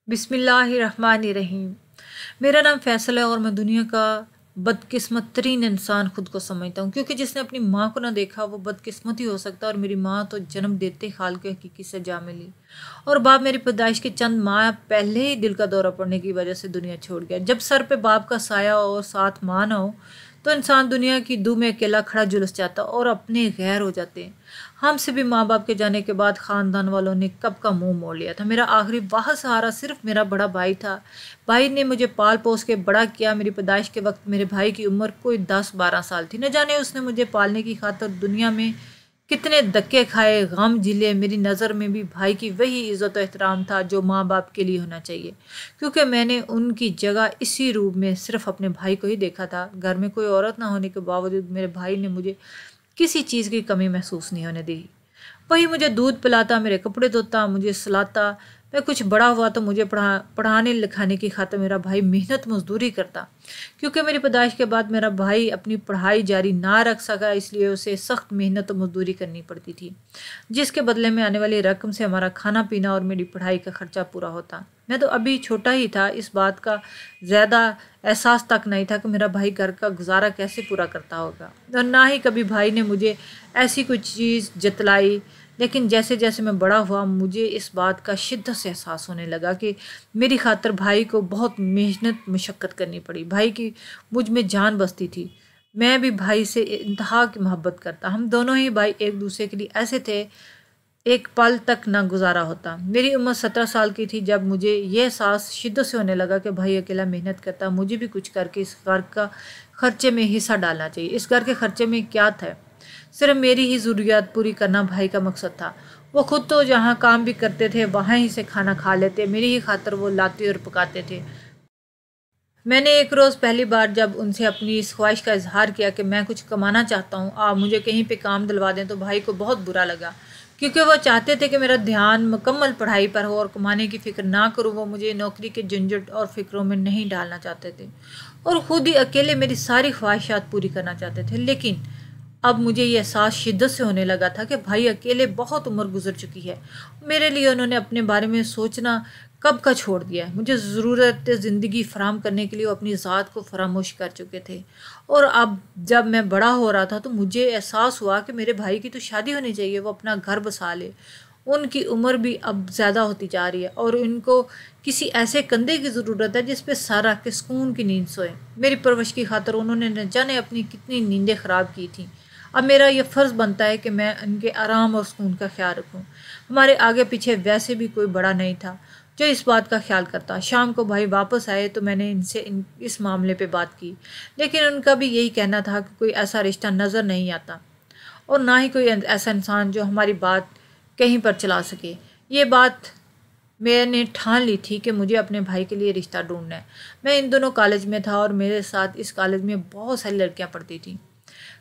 बिस्मिल्लाहिर्रहमानिर्रहीम। मेरा नाम फैसल है और मैं दुनिया का बदकिस्मत तरीन इंसान खुद को समझता हूँ, क्योंकि जिसने अपनी माँ को ना देखा वो बदकिस्मत ही हो सकता है। और मेरी माँ तो जन्म देते खाल के हकीकी सजा मिली, और बाप मेरी पैदाइश के चंद माह पहले ही दिल का दौरा पड़ने की वजह से दुनिया छोड़ गया। जब सर पे बाप का साया हो और साथ माँ ना हो तो इंसान दुनिया की दू में अकेला खड़ा झुलस जाता और अपने गैर हो जाते हैं। हमसे भी माँ बाप के जाने के बाद ख़ानदान वालों ने कब का मुंह मोड़ लिया था। मेरा आखिरी वाह सहारा सिर्फ मेरा बड़ा भाई था। भाई ने मुझे पाल पोस के बड़ा किया। मेरी पैदाइश के वक्त मेरे भाई की उम्र कोई 10-12 साल थी। न जाने उसने मुझे पालने की खातिर दुनिया में कितने धक्के खाए, गम झेले। मेरी नज़र में भी भाई की वही इज़्ज़त और एहतराम था जो माँ बाप के लिए होना चाहिए, क्योंकि मैंने उनकी जगह इसी रूप में सिर्फ अपने भाई को ही देखा था। घर में कोई औरत ना होने के बावजूद मेरे भाई ने मुझे किसी चीज़ की कमी महसूस नहीं होने दी। वही मुझे दूध पिलाता, मेरे कपड़े धोता, मुझे सुलाता। मैं कुछ बड़ा हुआ तो मुझे पढ़ाने लिखाने की खातिर मेरा भाई मेहनत मजदूरी करता। क्योंकि मेरी पैदाइश के बाद मेरा भाई अपनी पढ़ाई जारी ना रख सका, इसलिए उसे सख्त मेहनत और मजदूरी करनी पड़ती थी, जिसके बदले में आने वाली रकम से हमारा खाना पीना और मेरी पढ़ाई का खर्चा पूरा होता। मैं तो अभी छोटा ही था, इस बात का ज़्यादा एहसास तक नहीं था कि मेरा भाई घर का गुजारा कैसे पूरा करता होगा, और ना ही कभी भाई ने मुझे ऐसी कोई चीज़ जतलाई। लेकिन जैसे जैसे मैं बड़ा हुआ मुझे इस बात का शिद्दत से एहसास होने लगा कि मेरी खातिर भाई को बहुत मेहनत मशक्क़त करनी पड़ी। भाई की मुझ में जान बसती थी। मैं भी भाई से इंतहा की मोहब्बत करता। हम दोनों ही भाई एक दूसरे के लिए ऐसे थे, एक पल तक ना गुजारा होता। मेरी उम्र 17 साल की थी जब मुझे यह एहसास शिद्दत से होने लगा कि भाई अकेला मेहनत करता, मुझे भी कुछ करके इस घर का खर्चे में हिस्सा डालना चाहिए। इस घर के खर्चे में क्या था, सिर्फ मेरी ही ज़रूरियात पूरी करना भाई का मकसद था। वो खुद तो जहाँ काम भी करते थे वहाँ ही से खाना खा लेते, मेरी ही खातिर वो लाते और पकाते थे। मैंने एक रोज़ पहली बार जब उनसे अपनी इस ख्वाहिश का इजहार किया कि मैं कुछ कमाना चाहता हूँ, आप मुझे कहीं पे काम दिलवा दें, तो भाई को बहुत बुरा लगा, क्योंकि वो चाहते थे कि मेरा ध्यान मुकम्मल पढ़ाई पर हो और कमाने की फ़िक्र ना करूँ। वो मुझे नौकरी के झंझट और फ़िक्रों में नहीं डालना चाहते थे और ख़ुद ही अकेले मेरी सारी ख्वाहिशात पूरी करना चाहते थे। लेकिन अब मुझे ये एहसास शिद्दत से होने लगा था कि भाई अकेले बहुत उम्र गुजर चुकी है। मेरे लिए उन्होंने अपने बारे में सोचना कब का छोड़ दिया है। मुझे ज़रूरत ज़िंदगी फराम करने के लिए वो अपनी ज़ात को फरामोश कर चुके थे। और अब जब मैं बड़ा हो रहा था तो मुझे एहसास हुआ कि मेरे भाई की तो शादी होनी चाहिए, वो अपना घर बसा ले। उनकी उम्र भी अब ज़्यादा होती जा रही है और उनको किसी ऐसे कंधे की ज़रूरत है जिस पे सर रख के सुकून की नींद सोए। मेरी परवरिश की खातिर उन्होंने न जाने अपनी कितनी नींदें ख़राब की थी। अब मेरा यह फ़र्ज़ बनता है कि मैं उनके आराम और सुकून का ख्याल रखूं। हमारे आगे पीछे वैसे भी कोई बड़ा नहीं था जो इस बात का ख्याल करता। शाम को भाई वापस आए तो मैंने इनसे इस मामले पे बात की, लेकिन उनका भी यही कहना था कि कोई ऐसा रिश्ता नज़र नहीं आता और ना ही कोई ऐसा इंसान जो हमारी बात कहीं पर चला सके। ये बात मैंने ठान ली थी कि मुझे अपने भाई के लिए रिश्ता ढूंढना है। मैं इन दोनों कॉलेज में था और मेरे साथ इस कॉलेज में बहुत सारी लड़कियां पढ़ती थीं।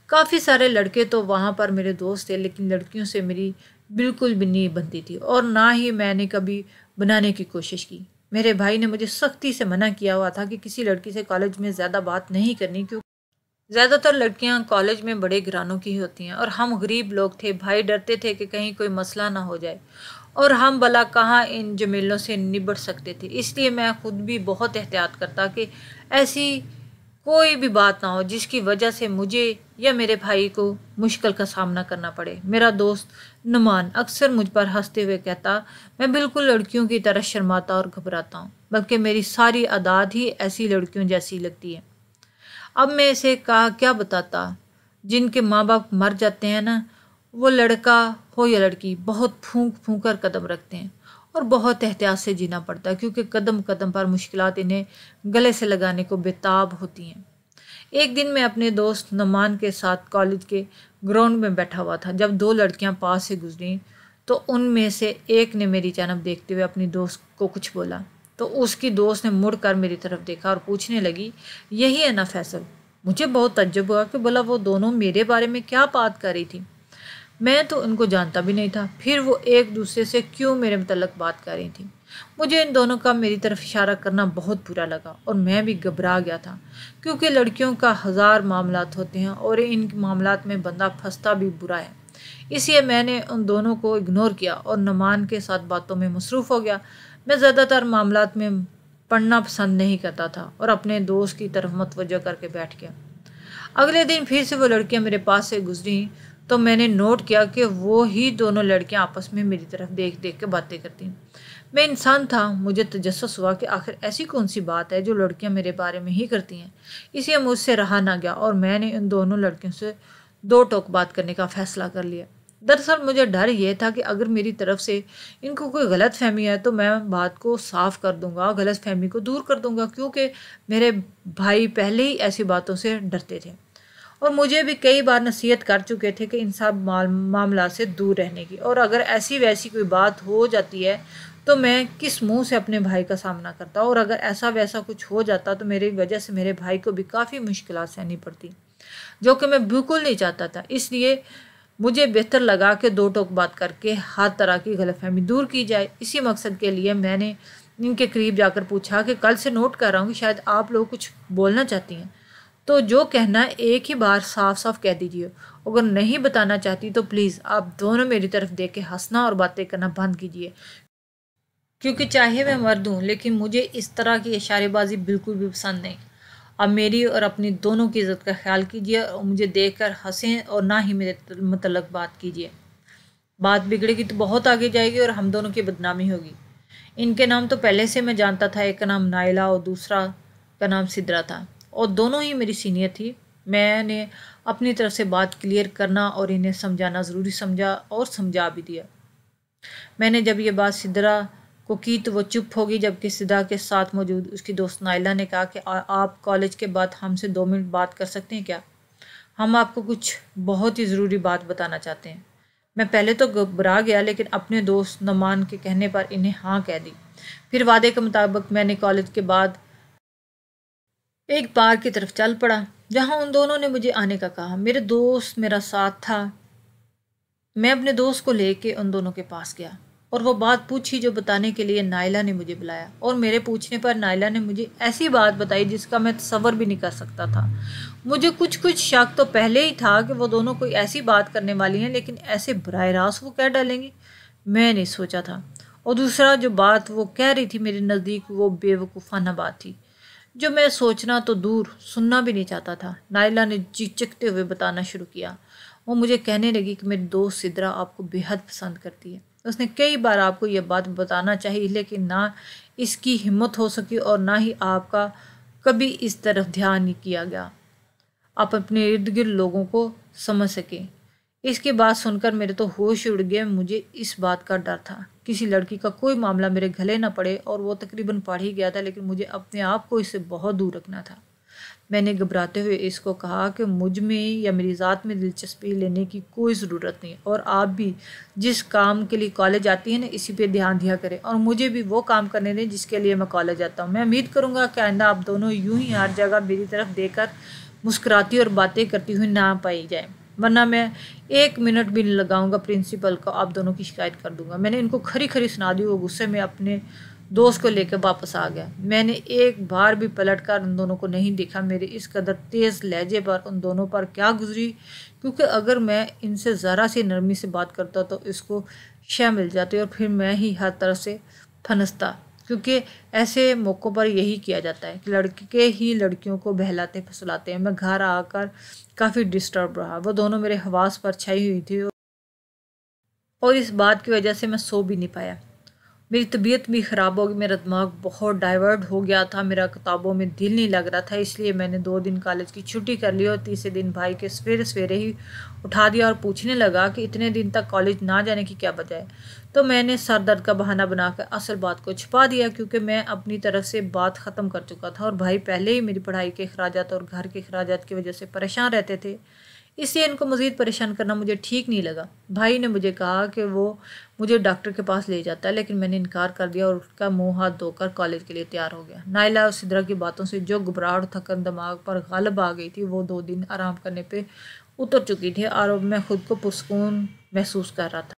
काफ़ी सारे लड़के तो वहाँ पर मेरे दोस्त थे, लेकिन लड़कियों से मेरी बिल्कुल भी नहीं बनती थी और ना ही मैंने कभी बनाने की कोशिश की। मेरे भाई ने मुझे सख्ती से मना किया हुआ था कि किसी लड़की से कॉलेज में ज़्यादा बात नहीं करनी, क्योंकि ज़्यादातर लड़कियां कॉलेज में बड़े घरानों की ही होती हैं और हम गरीब लोग थे। भाई डरते थे कि कहीं कोई मसला ना हो जाए और हम भला कहाँ इन झमेलों से निबट सकते थे। इसलिए मैं खुद भी बहुत एहतियात करता कि ऐसी कोई भी बात ना हो जिसकी वजह से मुझे या मेरे भाई को मुश्किल का सामना करना पड़े। मेरा दोस्त नुमान अक्सर मुझ पर हंसते हुए कहता, मैं बिल्कुल लड़कियों की तरह शर्माता और घबराता हूँ, बल्कि मेरी सारी आदत ही ऐसी लड़कियों जैसी लगती है। अब मैं इसे कहा क्या बताता, जिनके माँ बाप मर जाते हैं ना, वो लड़का हो या लड़की बहुत फूंक फूंक कर कदम रखते हैं और बहुत एहतियात से जीना पड़ता है, क्योंकि कदम कदम पर मुश्किलात इन्हें गले से लगाने को बेताब होती हैं। एक दिन मैं अपने दोस्त नुमान के साथ कॉलेज के ग्राउंड में बैठा हुआ था। जब दो लड़कियां पास से गुजरी तो उनमें से एक ने मेरी जानब देखते हुए अपनी दोस्त को कुछ बोला, तो उसकी दोस्त ने मुड़कर मेरी तरफ देखा और पूछने लगी, यही है ना फैसल? मुझे बहुत तज्जुब हुआ कि बोला वो दोनों मेरे बारे में क्या बात कर रही थी। मैं तो उनको जानता भी नहीं था, फिर वो एक दूसरे से क्यों मेरे मतलब बात कर रही थी। मुझे इन दोनों का मेरी तरफ इशारा करना बहुत बुरा लगा और मैं भी घबरा गया था, क्योंकि लड़कियों का हज़ार मामलात होते हैं और इन मामलात में बंदा फंसता भी बुरा है। इसलिए मैंने उन दोनों को इग्नोर किया और नुमान के साथ बातों में मसरूफ़ हो गया। मैं ज़्यादातर मामलात में पढ़ना पसंद नहीं करता था और अपने दोस्त की तरफ मतवज्जो करके बैठ गया। अगले दिन फिर से वो लड़कियां मेरे पास से गुजरी तो मैंने नोट किया कि वो ही दोनों लड़कियां आपस में मेरी तरफ देख देख के बातें करती। मैं इंसान था, मुझे तजस्सुस हुआ कि आखिर ऐसी कौन सी बात है जो लड़कियां मेरे बारे में ही करती हैं। इसलिए मुझसे रहा ना गया और मैंने इन दोनों लड़कियों से दो टोक बात करने का फैसला कर लिया। दरअसल मुझे डर ये था कि अगर मेरी तरफ से इनको कोई गलत फहमी है तो मैं बात को साफ कर दूंगा, गलत फहमी को दूर कर दूंगा, क्योंकि मेरे भाई पहले ही ऐसी बातों से डरते थे और मुझे भी कई बार नसीहत कर चुके थे कि इन सब मामला से दूर रहने की। और अगर ऐसी वैसी कोई बात हो जाती है तो मैं किस मुंह से अपने भाई का सामना करता, और अगर ऐसा वैसा कुछ हो जाता तो मेरी वजह से मेरे भाई को भी काफ़ी मुश्किलात सहनी पड़ती, जो कि मैं बिल्कुल नहीं चाहता था। इसलिए मुझे बेहतर लगा कि दो टोक बात करके हर तरह की गलतफहमी दूर की जाए। इसी मकसद के लिए मैंने इनके करीब जाकर पूछा कि कल से नोट कर रहा हूँ कि शायद आप लोग कुछ बोलना चाहती हैं, तो जो कहना है एक ही बार साफ साफ कह दीजिए। अगर नहीं बताना चाहती तो प्लीज़ आप दोनों मेरी तरफ देख के हंसना और बातें करना बंद कीजिए, क्योंकि चाहे मैं मर्द हूँ लेकिन मुझे इस तरह की इशारेबाजी बिल्कुल भी पसंद नहीं। अब मेरी और अपनी दोनों की इज़्ज़त का ख्याल कीजिए और मुझे देखकर हंसें और ना ही मेरे मतलब बात कीजिए। बात बिगड़ेगी तो बहुत आगे जाएगी और हम दोनों की बदनामी होगी। इनके नाम तो पहले से मैं जानता था, एक का नाम नाइला और दूसरा का नाम सिद्रा था और दोनों ही मेरी सीनियर थी। मैंने अपनी तरफ से बात क्लियर करना और इन्हें समझाना ज़रूरी समझा और समझा भी दिया। मैंने जब ये बात सिद्रा को की तो वो चुप होगी, जबकि सिद्रा के साथ मौजूद उसकी दोस्त नाइला ने कहा कि आप कॉलेज के बाद हमसे 2 मिनट बात कर सकते हैं क्या? हम आपको कुछ बहुत ही ज़रूरी बात बताना चाहते हैं। मैं पहले तो घबरा गया लेकिन अपने दोस्त नमान के कहने पर इन्हें हाँ कह दी। फिर वादे के मुताबिक मैंने कॉलेज के बाद एक बार की तरफ चल पड़ा जहाँ उन दोनों ने मुझे आने का कहा। मेरे दोस्त मेरा साथ था। मैं अपने दोस्त को लेके उन दोनों के पास गया और वो बात पूछी जो बताने के लिए नाइला ने मुझे बुलाया, और मेरे पूछने पर नाइला ने मुझे ऐसी बात बताई जिसका मैं तसव्वुर भी नहीं कर सकता था। मुझे कुछ कुछ शक तो पहले ही था कि वो दोनों कोई ऐसी बात करने वाली हैं, लेकिन ऐसे बराह रास्त वो कह डालेंगी, मैं नहीं सोचा था। और दूसरा, जो बात वो कह रही थी मेरे नज़दीक वो बेवकूफ़ाना बात थी जो मैं सोचना तो दूर सुनना भी नहीं चाहता था। नाइला ने चिचकते हुए बताना शुरू किया। वो मुझे कहने लगी कि मेरी दोस्त सिद्रा आपको बेहद पसंद करती है। उसने कई बार आपको यह बात बताना चाहिए लेकिन ना इसकी हिम्मत हो सकी और ना ही आपका कभी इस तरफ ध्यान नहीं किया गया, आप अपने इर्द गिर्द लोगों को समझ सकें। इसकी बात सुनकर मेरे तो होश उड़ गए। मुझे इस बात का डर था किसी लड़की का कोई मामला मेरे गले न पड़े, और वो तकरीबन पड़ ही गया था, लेकिन मुझे अपने आप को इससे बहुत दूर रखना था। मैंने घबराते हुए इसको कहा कि मुझ में या मेरी ज़ात में दिलचस्पी लेने की कोई ज़रूरत नहीं, और आप भी जिस काम के लिए कॉलेज आती हैं ना इसी पे ध्यान दिया करें, और मुझे भी वो काम करने दें जिसके लिए मैं कॉलेज आता हूँ। मैं उम्मीद करूँगा कि आइंदा आप दोनों यूं ही हर जगह मेरी तरफ देकर मुस्कुराती और बातें करती हुई ना पाई जाए, वरना मैं 1 मिनट भी नहीं लगाऊंगा, प्रिंसिपल को आप दोनों की शिकायत कर दूंगा। मैंने इनको खरी खरी सुना दी। वो गुस्से में अपने दोस्त को लेकर वापस आ गया। मैंने एक बार भी पलटकर उन दोनों को नहीं देखा। मेरे इस कदर तेज़ लहजे पर उन दोनों पर क्या गुजरी, क्योंकि अगर मैं इनसे ज़रा सी नरमी से बात करता तो इसको शय मिल जाती और फिर मैं ही हर तरफ से फनसता, क्योंकि ऐसे मौक़ों पर यही किया जाता है कि लड़के ही लड़कियों को बहलाते फसलाते हैं। मैं घर आकर काफ़ी डिस्टर्ब रहा। वो दोनों मेरे हवास पर छाई हुई थी और इस बात की वजह से मैं सो भी नहीं पाया। मेरी तबीयत भी ख़राब हो गई, मेरा दिमाग बहुत डाइवर्ट हो गया था, मेरा किताबों में दिल नहीं लग रहा था। इसलिए मैंने 2 दिन कॉलेज की छुट्टी कर ली और तीसरे दिन भाई के सवेरे सवेरे ही उठा दिया और पूछने लगा कि इतने दिन तक कॉलेज ना जाने की क्या वजह है। तो मैंने सर दर्द का बहाना बनाकर असल बात को छुपा दिया, क्योंकि मैं अपनी तरफ से बात ख़त्म कर चुका था और भाई पहले ही मेरी पढ़ाई के अखराजात और घर के अखराजात की वजह से परेशान रहते थे। इसलिए इनको मज़ीद परेशान करना मुझे ठीक नहीं लगा। भाई ने मुझे कहा कि वो मुझे डॉक्टर के पास ले जाता है, लेकिन मैंने इनकार कर दिया और उसका मुंह हाथ धोकर कॉलेज के लिए तैयार हो गया। नाइला और सिद्रा की बातों से जो घबराहट थकन दिमाग पर गालिब आ गई थी, वो 2 दिन आराम करने पे उतर चुकी थी और अब मैं खुद को पुरसकून महसूस कर रहा था।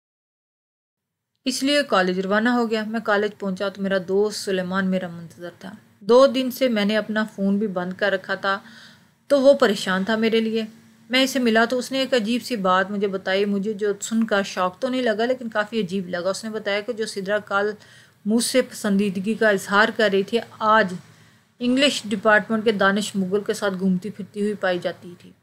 इसलिए कॉलेज रवाना हो गया। मैं कॉलेज पहुंचा तो मेरा दोस्त सुलेमान मेरा मुंतज़र था। 2 दिन से मैंने अपना फ़ोन भी बंद कर रखा था, तो वो परेशान था मेरे लिए। मैं इसे मिला तो उसने एक अजीब सी बात मुझे बताई। मुझे जो सुनकर शौक तो नहीं लगा, लेकिन काफ़ी अजीब लगा। उसने बताया कि जो सिद्रा कल मुझसे पसंदीदगी का इजहार कर रही थी, आज इंग्लिश डिपार्टमेंट के दानिश मुगल के साथ घूमती फिरती हुई पाई जाती थी।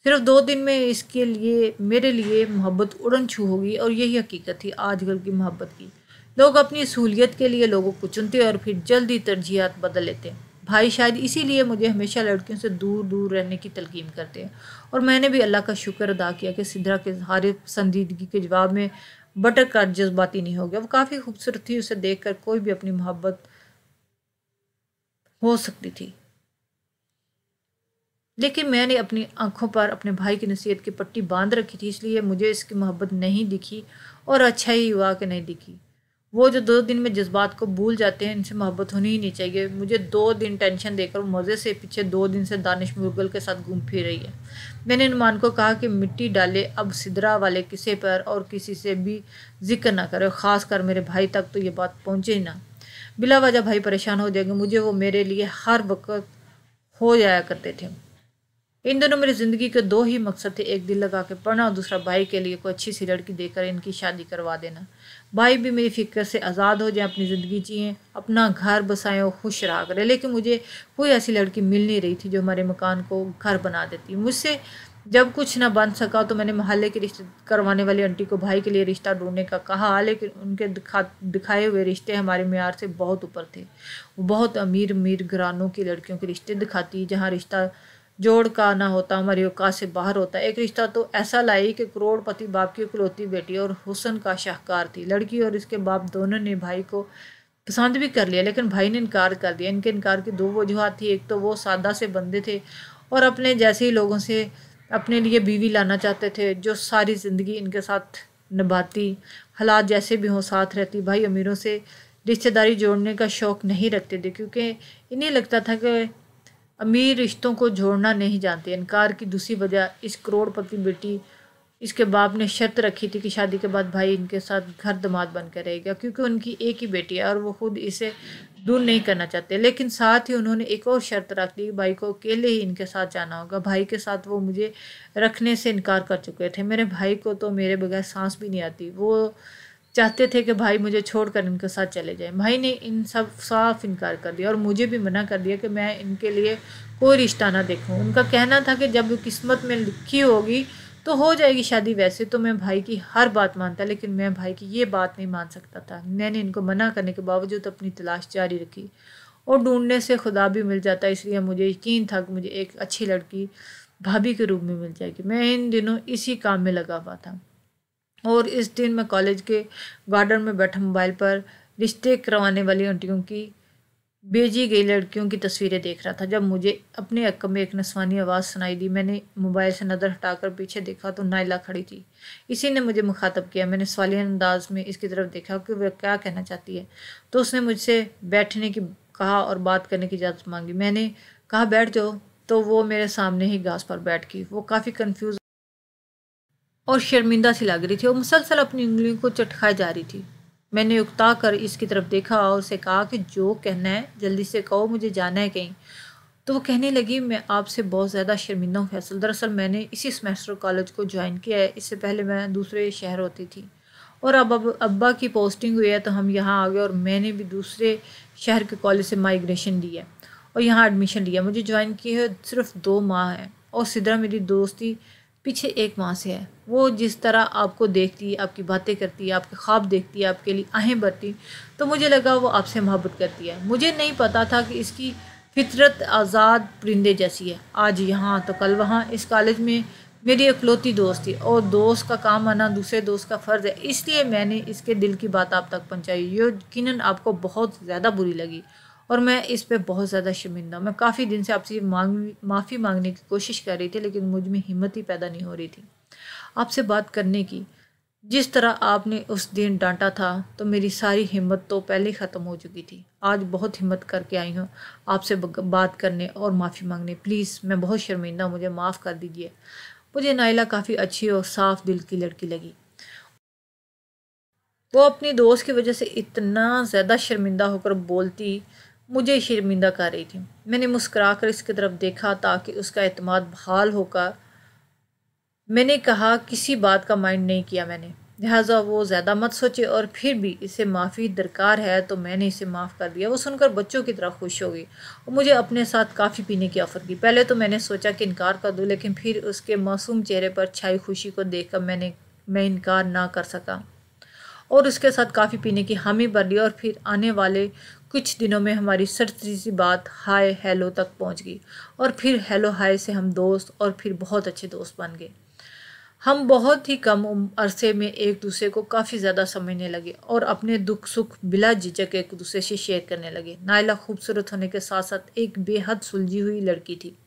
सिर्फ 2 दिन में इसके लिए मेरे लिए मोहब्बत उड़न छू होगी, और यही हकीकत थी आजकल की मोहब्बत की। लोग अपनी सहूलियत के लिए लोगों को चुनते और फिर जल्दी तरजीहात बदल लेते हैं। भाई शायद इसीलिए मुझे हमेशा लड़कियों से दूर दूर रहने की तलकीन करते हैं, और मैंने भी अल्लाह का शुक्र अदा किया कि सिद्रा के हारे पसंदीदगी के जवाब में बटर का जज्बाती नहीं हो गया। वो काफ़ी खूबसूरत थी, उसे देखकर कोई भी अपनी मोहब्बत हो सकती थी, लेकिन मैंने अपनी आंखों पर अपने भाई की नसीहत की पट्टी बांध रखी थी, इसलिए मुझे इसकी मोहब्बत नहीं दिखी, और अच्छा ही हुआ कि नहीं दिखी। वो जो 2 दिन में जज्बात को भूल जाते हैं, इनसे मोहब्बत होनी ही नहीं चाहिए। मुझे 2 दिन टेंशन देकर मज़े से पीछे 2 दिन से दानिश मुगल के साथ घूम फिर रही है। मैंने नुमान को कहा कि मिट्टी डाले, अब सिदरा वाले किसी पर और किसी से भी जिक्र ना करे, ख़ास कर मेरे भाई तक तो ये बात पहुँचे ही ना। बिला वजह भाई परेशान हो जाएंगे। मुझे वो मेरे लिए हर वक्त हो जाया करते थे। इन दोनों मेरी ज़िंदगी के 2 ही मकसद थे, एक दिल लगा के पढ़ना और दूसरा भाई के लिए कोई अच्छी सी लड़की देकर इनकी शादी करवा देना। भाई भी मेरी फिक्र से आज़ाद हो जाए, अपनी ज़िंदगी जिए, अपना घर बसाएं और खुश रहा करें। लेकिन मुझे कोई ऐसी लड़की मिल नहीं रही थी जो हमारे मकान को घर बना देती। मुझसे जब कुछ ना बन सका तो मैंने मोहल्ले के रिश्ते करवाने वाली आंटी को भाई के लिए रिश्ता ढूंढने का कहा, लेकिन उनके दिखाए हुए रिश्ते हमारे मेयार से बहुत ऊपर थे। वो बहुत अमीर अमीर घरानों की लड़कियों के रिश्ते दिखाती, जहाँ रिश्ता जोड़ का ना होता, हमारी औकात से बाहर होता। एक रिश्ता तो ऐसा लाई कि करोड़पति बाप की इकलौती बेटी और हुस्न का शाहकार थी। लड़की और इसके बाप दोनों ने भाई को पसंद भी कर लिया, लेकिन भाई ने इनकार कर दिया। इनके इनकार की 2 वजूहत थी। एक तो वो सादा से बंदे थे और अपने जैसे ही लोगों से अपने लिए बीवी लाना चाहते थे जो सारी ज़िंदगी इनके साथ निभाती, हालात जैसे भी हों साथ रहती। भाई अमीरों से रिश्तेदारी जोड़ने का शौक़ नहीं रखते थे, क्योंकि इन्हें लगता था कि अमीर रिश्तों को जोड़ना नहीं जानते। इनकार की दूसरी वजह, इस करोड़पति बेटी इसके बाप ने शर्त रखी थी कि शादी के बाद भाई इनके साथ घर दामाद बनकर रहेगा, क्योंकि उनकी एक ही बेटी है और वो खुद इसे दूर नहीं करना चाहते। लेकिन साथ ही उन्होंने एक और शर्त रख दी, भाई को अकेले ही इनके साथ जाना होगा। भाई के साथ वो मुझे रखने से इनकार कर चुके थे। मेरे भाई को तो मेरे बगैर सांस भी नहीं आती। वो चाहते थे कि भाई मुझे छोड़कर इनके साथ चले जाएं। भाई ने इन सब साफ इनकार कर दिया और मुझे भी मना कर दिया कि मैं इनके लिए कोई रिश्ता ना देखूं। उनका कहना था कि जब किस्मत में लिखी होगी तो हो जाएगी शादी। वैसे तो मैं भाई की हर बात मानता, लेकिन मैं भाई की ये बात नहीं मान सकता था। मैंने इनको मना करने के बावजूद अपनी तलाश जारी रखी, और ढूंढने से खुदा भी मिल जाता, इसलिए मुझे यकीन था कि मुझे एक अच्छी लड़की भाभी के रूप में मिल जाएगी। मैं इन दिनों इसी काम में लगा हुआ था, और इस दिन मैं कॉलेज के गार्डन में बैठा मोबाइल पर रिश्ते करवाने वाली आंटियों की भेजी गई लड़कियों की तस्वीरें देख रहा था, जब मुझे अपने अक्कम में एक नस्वानी आवाज़ सुनाई दी। मैंने मोबाइल से नज़र हटाकर पीछे देखा तो नाइला खड़ी थी। इसी ने मुझे मुखातब किया। मैंने सवालिया अंदाज में इसकी तरफ देखा कि वह क्या कहना चाहती है, तो उसने मुझसे बैठने की कहा और बात करने की इजाज़त मांगी। मैंने कहा बैठ जाओ, तो वो मेरे सामने ही घास पर बैठ गई। वो काफ़ी कन्फ्यूज़ और शर्मिंदा सी लग रही थी, और मुसलसल अपनी उंगलियों को चटखाए जा रही थी। मैंने उकता कर इसकी तरफ देखा और उसे कहा कि जो कहना है जल्दी से कहो, मुझे जाना है कहीं। तो वो कहने लगी, मैं आपसे बहुत ज़्यादा शर्मिंदा हूँ फैसल। दरअसल मैंने इसी सेमेस्टर कॉलेज को ज्वाइन किया है। इससे पहले मैं दूसरे शहर होती थी, और अब अब्बा की पोस्टिंग हुई है तो हम यहाँ आ गए, और मैंने भी दूसरे शहर के कॉलेज से माइग्रेशन ली है और यहाँ एडमिशन लिया। मुझे ज्वाइन किए हुए सिर्फ 2 माह है, और सिद्रा मेरी दोस्ती पीछे 1 माह से है। वो जिस तरह आपको देखती है, आपकी बातें करती है, आपके ख्वाब देखती है, आपके लिए आहें भरती, तो मुझे लगा वो आपसे मोहब्बत करती है। मुझे नहीं पता था कि इसकी फितरत आज़ाद परिंदे जैसी है। आज यहाँ तो कल वहाँ। इस कॉलेज में मेरी इकलौती दोस्त थी, और दोस्त का काम आना दूसरे दोस्त का फ़र्ज़ है, इसलिए मैंने इसके दिल की बात आप तक पहुँचाई। ये यकीनन आपको बहुत ज़्यादा बुरी लगी, और मैं इस पे बहुत ज़्यादा शर्मिंदा हूँ। मैं काफ़ी दिन से आपसे माफ़ी मांगने की कोशिश कर रही थी, लेकिन मुझ में हिम्मत ही पैदा नहीं हो रही थी आपसे बात करने की। जिस तरह आपने उस दिन डांटा था, तो मेरी सारी हिम्मत तो पहले ही ख़त्म हो चुकी थी। आज बहुत हिम्मत करके आई हूँ आपसे बात करने और माफ़ी मांगने। प्लीज़, मैं बहुत शर्मिंदा हूँ, मुझे माफ़ कर दीजिए। मुझे नाइला काफ़ी अच्छी और साफ़ दिल की लड़की लगी। वो अपनी दोस्त की वजह से इतना ज़्यादा शर्मिंदा होकर बोलती, मुझे शर्मिंदा कर रही थी। मैंने मुस्कुराकर इसकी तरफ देखा ताकि उसका एतमाद बहाल होकर। मैंने कहा, किसी बात का माइंड नहीं किया मैंने। लिहाजा वो ज़्यादा मत सोचे और फिर भी इसे माफ़ी दरकार है तो मैंने इसे माफ़ कर दिया। वो सुनकर बच्चों की तरह खुश हो गई और मुझे अपने साथ काफ़ी पीने की ऑफ़र की। पहले तो मैंने सोचा कि इनकार कर दूँ, लेकिन फिर उसके मासूम चेहरे पर छाई खुशी को देखकर मैं इनकार ना कर सका और उसके साथ काफ़ी पीने की हामी भर ली। और फिर आने वाले कुछ दिनों में हमारी सच्ची सी बात हाय हेलो तक पहुंच गई और फिर हेलो हाय से हम दोस्त और फिर बहुत अच्छे दोस्त बन गए। हम बहुत ही कम अरसे में एक दूसरे को काफ़ी ज़्यादा समझने लगे और अपने दुख सुख बिला झिझक एक दूसरे से शेयर करने लगे। नायला खूबसूरत होने के साथ साथ एक बेहद सुलझी हुई लड़की थी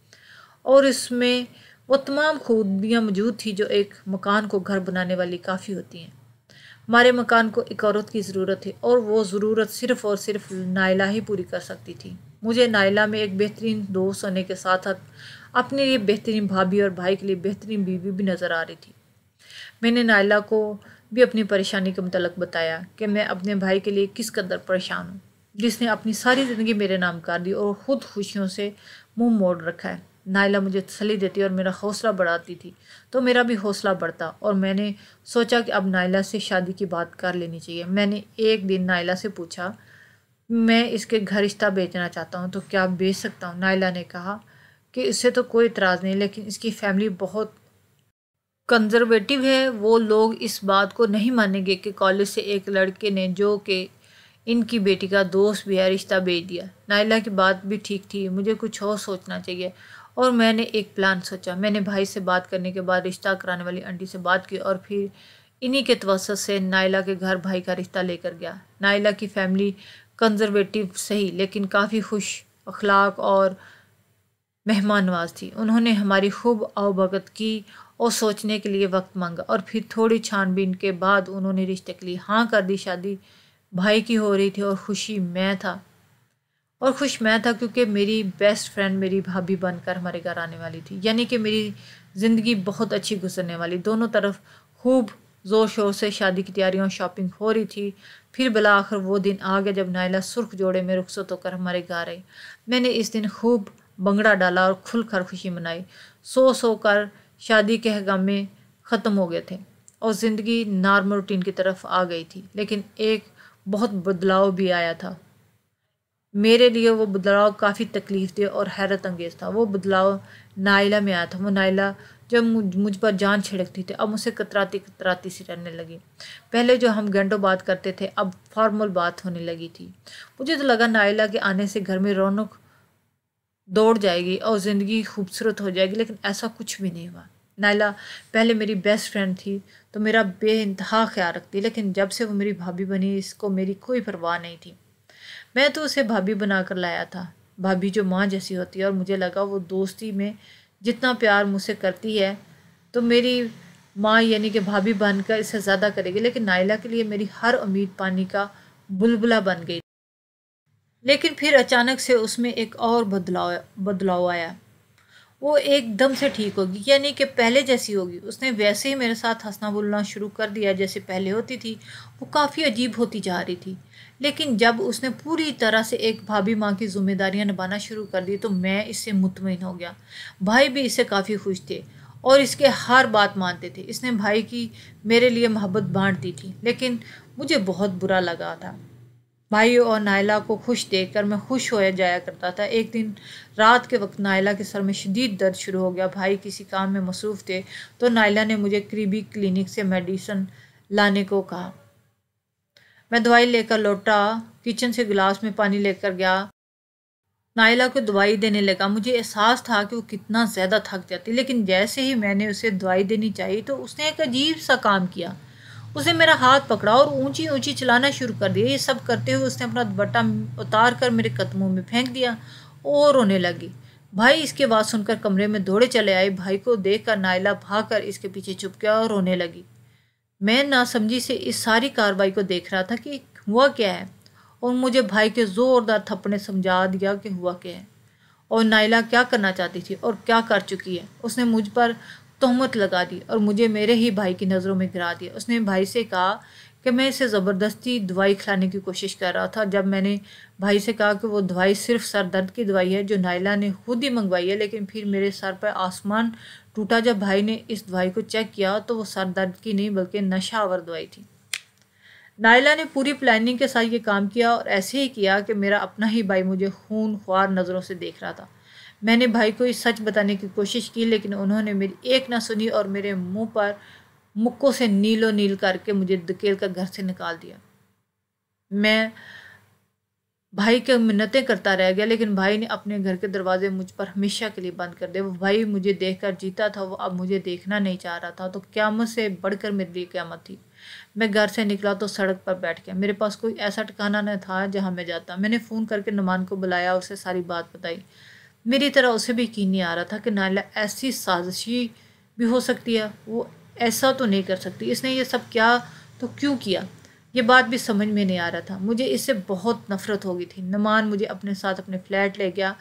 और इसमें वो तमाम खूबियाँ मौजूद थी जो एक मकान को घर बनाने वाली काफ़ी होती हैं। हमारे मकान को एक औरत की ज़रूरत थी और वो ज़रूरत सिर्फ़ और सिर्फ नायला ही पूरी कर सकती थी। मुझे नायला में एक बेहतरीन दोस्त होने के साथ साथ अपने लिए बेहतरीन भाभी और भाई के लिए बेहतरीन बीवी भी नज़र आ रही थी। मैंने नायला को भी अपनी परेशानी के मुतल्लिक बताया कि मैं अपने भाई के लिए किस कदर परेशान हूँ, जिसने अपनी सारी ज़िंदगी मेरे नाम कर दी और ख़ुद खुशियों से मुंह मोड़ रखा है। नायला मुझे तसल्ली देती और मेरा हौसला बढ़ाती थी तो मेरा भी हौसला बढ़ता और मैंने सोचा कि अब नायला से शादी की बात कर लेनी चाहिए। मैंने एक दिन नायला से पूछा, मैं इसके घर रिश्ता बेचना चाहता हूँ तो क्या बेच सकता हूँ? नायला ने कहा कि इससे तो कोई इतराज़ नहीं, लेकिन इसकी फैमिली बहुत कंजर्वेटिव है। वो लोग इस बात को नहीं मानेंगे कि कॉलेज से एक लड़के ने, जो कि इनकी बेटी का दोस्त भी है, रिश्ता भेज दिया। नायला की बात भी ठीक थी, मुझे कुछ और सोचना चाहिए और मैंने एक प्लान सोचा। मैंने भाई से बात करने के बाद रिश्ता कराने वाली आंटी से बात की और फिर इन्हीं के तवस्सुत से नायला के घर भाई का रिश्ता लेकर गया। नायला की फैमिली कंजर्वेटिव सही, लेकिन काफ़ी खुश अखलाक और मेहमान नवाज थी। उन्होंने हमारी खूब आवभगत की और सोचने के लिए वक्त मांगा और फिर थोड़ी छानबीन के बाद उन्होंने रिश्ते के लिए हाँ कर दी। शादी भाई की हो रही थी और खुश मैं था क्योंकि मेरी बेस्ट फ्रेंड मेरी भाभी बनकर हमारे घर आने वाली थी, यानी कि मेरी ज़िंदगी बहुत अच्छी गुजरने वाली। दोनों तरफ खूब ज़ोर शोर से शादी की तैयारियां और शॉपिंग हो रही थी। फिर भला आखिर वो दिन आ गया जब नायला सुर्ख जोड़े में रुखसत होकर हमारे घर आई। मैंने इस दिन खूब भंगड़ा डाला और खुलकर खुशी मनाई। सो कर शादी के हंगामे ख़त्म हो गए थे और ज़िंदगी नॉर्मल रूटीन की तरफ आ गई थी, लेकिन एक बहुत बदलाव भी आया था। मेरे लिए वो बदलाव काफ़ी तकलीफ दे और हैरत अंगेज़ था। वो बदलाव नायला में आया था। वो नायला जब मुझ पर जान छिड़कती थी, अब मुझसे कतराती कतराती सी रहने लगी। पहले जो हम घंटों बात करते थे, अब फॉर्मल बात होने लगी थी। मुझे तो लगा नायला के आने से घर में रौनक दौड़ जाएगी और ज़िंदगी खूबसूरत हो जाएगी, लेकिन ऐसा कुछ भी नहीं हुआ। नायला पहले मेरी बेस्ट फ्रेंड थी तो मेरा बेइंतहा ख्याल रखती, लेकिन जब से वो मेरी भाभी बनी, इसको मेरी कोई परवाह नहीं थी। मैं तो उसे भाभी बनाकर लाया था, भाभी जो माँ जैसी होती है, और मुझे लगा वो दोस्ती में जितना प्यार मुझसे करती है तो मेरी माँ यानी कि भाभी बनकर इससे ज़्यादा करेगी। लेकिन नायला के लिए मेरी हर उम्मीद पानी का बुलबुला बन गई। लेकिन फिर अचानक से उसमें एक और बदलाव आया। वो एकदम से ठीक होगी, यानी कि पहले जैसी होगी। उसने वैसे ही मेरे साथ हंसना बोलना शुरू कर दिया जैसे पहले होती थी। वो काफ़ी अजीब होती जा रही थी, लेकिन जब उसने पूरी तरह से एक भाभी माँ की जिम्मेदारियां निभाना शुरू कर दी तो मैं इससे मुतमईन हो गया। भाई भी इससे काफ़ी खुश थे और इसके हर बात मानते थे। इसने भाई की मेरे लिए मोहब्बत बांट दी थी, लेकिन मुझे बहुत बुरा लगा था। भाई और नायला को खुश देखकर मैं खुश हो जाया करता था। एक दिन रात के वक्त नायला के सर में शदीद दर्द शुरू हो गया। भाई किसी काम में मसरूफ़ थे तो नायला ने मुझे करीबी क्लिनिक से मेडिसिन लाने को कहा। मैं दवाई लेकर लौटा, किचन से गिलास में पानी लेकर गया, नायला को दवाई देने लगा। मुझे एहसास था कि वो कितना ज़्यादा थक जाती, लेकिन जैसे ही मैंने उसे दवाई देनी चाहिए तो उसने एक अजीब सा काम किया। उसने मेरा हाथ पकड़ा और ऊंची ऊंची चलाना शुरू कर दिया। ये सब करते हुए उसने अपना दुपट्टा उतार कर मेरे कदमों में फेंक दिया और रोने लगी। भाई इसके बात सुनकर कमरे में दौड़े चले आए। भाई को देखकर नायला भागकर इसके पीछे छुप गया और रोने लगी। मैं नासमझी से इस सारी कार्रवाई को देख रहा था कि हुआ क्या है, और मुझे भाई के ज़ोरदार थप्पड़ ने समझा दिया कि हुआ क्या है और नायला क्या करना चाहती थी और क्या कर चुकी है। उसने मुझ पर तोहमत लगा दी और मुझे मेरे ही भाई की नज़रों में गिरा दिया। उसने भाई से कहा कि मैं इसे ज़बरदस्ती दवाई खिलाने की कोशिश कर रहा था। जब मैंने भाई से कहा कि वो दवाई सिर्फ सर दर्द की दवाई है जो नायला ने खुद ही मंगवाई है, लेकिन फिर मेरे सर पर आसमान टूटा जब भाई ने इस दवाई को चेक किया तो वो सर दर्द की नहीं बल्कि नशा आवर दवाई थी। नायला ने पूरी प्लानिंग के साथ ये काम किया और ऐसे ही किया कि मेरा अपना ही भाई मुझे खून ख्वार नज़रों से देख रहा था। मैंने भाई को ये सच बताने की कोशिश की, लेकिन उन्होंने मेरी एक ना सुनी और मेरे मुंह पर मुक्कों से नीलो नील करके मुझे धकेल कर घर से निकाल दिया। मैं भाई के मिन्नतें करता रह गया, लेकिन भाई ने अपने घर के दरवाजे मुझ पर हमेशा के लिए बंद कर दिए। वो भाई मुझे देखकर जीता था, वो अब मुझे देखना नहीं चाह रहा था। तो क़यामत से बढ़कर मेरे लिए क़यामत थी। मैं घर से निकला तो सड़क पर बैठ गया। मेरे पास कोई ऐसा ठिकाना न था जहाँ मैं जाता। मैंने फ़ोन करके नुमान को बुलाया, उसे सारी बात बताई। मेरी तरह उसे भी यकीन नहीं आ रहा था कि नायला ऐसी साजिशी भी हो सकती है। वो ऐसा तो नहीं कर सकती, इसने ये सब क्या तो क्यों किया, ये बात भी समझ में नहीं आ रहा था। मुझे इससे बहुत नफ़रत हो गई थी। नुमान मुझे अपने साथ अपने फ्लैट ले गया।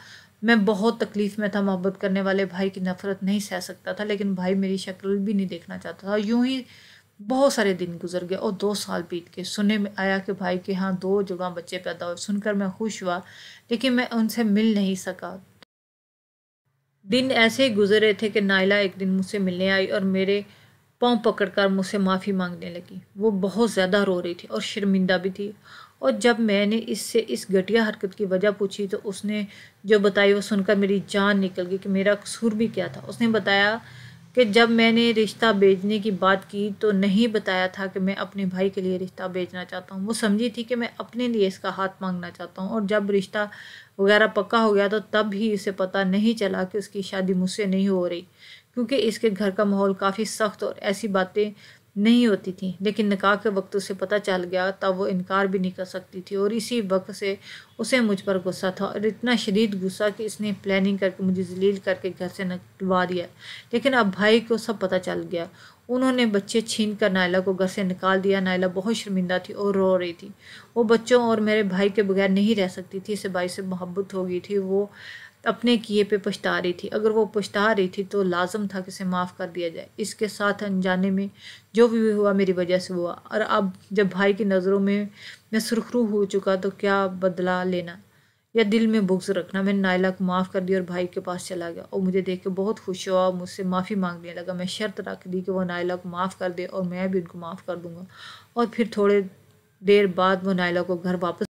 मैं बहुत तकलीफ़ में था। मोहब्बत करने वाले भाई की नफ़रत नहीं सह सकता था, लेकिन भाई मेरी शक्ल भी नहीं देखना चाहता था। यूं ही बहुत सारे दिन गुजर गए और 2 साल बीत के सुनने में आया कि भाई के यहाँ 2 जुड़वा बच्चे पैदा हुए। सुनकर मैं खुश हुआ, लेकिन मैं उनसे मिल नहीं सका। दिन ऐसे ही गुजर रहे थे कि नायला एक दिन मुझसे मिलने आई और मेरे पाँव पकड़कर मुझसे माफ़ी मांगने लगी। वो बहुत ज़्यादा रो रही थी और शर्मिंदा भी थी। और जब मैंने इससे इस घटिया हरकत की वजह पूछी तो उसने जो बताई वो सुनकर मेरी जान निकल गई कि मेरा कसूर भी क्या था। उसने बताया कि जब मैंने रिश्ता भेजने की बात की तो नहीं बताया था कि मैं अपने भाई के लिए रिश्ता भेजना चाहता हूँ। वो समझी थी कि मैं अपने लिए इसका हाथ मांगना चाहता हूँ, और जब रिश्ता वगैरह पक्का हो गया तो तब ही इसे पता नहीं चला कि उसकी शादी मुझसे नहीं हो रही, क्योंकि इसके घर का माहौल काफ़ी सख्त और ऐसी बातें नहीं होती थी। लेकिन निकाह के वक्त उसे पता चल गया, तब वो इनकार भी नहीं कर सकती थी, और इसी वक्त से उसे मुझ पर गुस्सा था, और इतना शदीद गुस्सा कि इसने प्लानिंग करके मुझे जलील करके घर से निकलवा दिया। लेकिन अब भाई को सब पता चल गया। उन्होंने बच्चे छीन कर नायला को घर से निकाल दिया। नायला बहुत शर्मिंदा थी और रो रही थी। वो बच्चों और मेरे भाई के बगैर नहीं रह सकती थी। इसे भाई से मोहब्बत हो गई थी। वो अपने किए पे पछता रही थी। अगर वो पछता रही थी तो लाजम था कि इसे माफ़ कर दिया जाए। इसके साथ अनजाने में जो भी हुआ मेरी वजह से हुआ, और अब जब भाई की नज़रों में मैं सुरखरू हो चुका तो क्या बदला लेना या दिल में बुग़्ज़ रखना। मैंने नायला को माफ़ कर दिया और भाई के पास चला गया, और मुझे देख के बहुत खुश हुआ, मुझसे माफ़ी मांगने लगा। मैं शर्त रख दी कि वो नायला को माफ़ कर दे और मैं भी उनको माफ़ कर दूँगा। और फिर थोड़े देर बाद वो नायला को घर वापस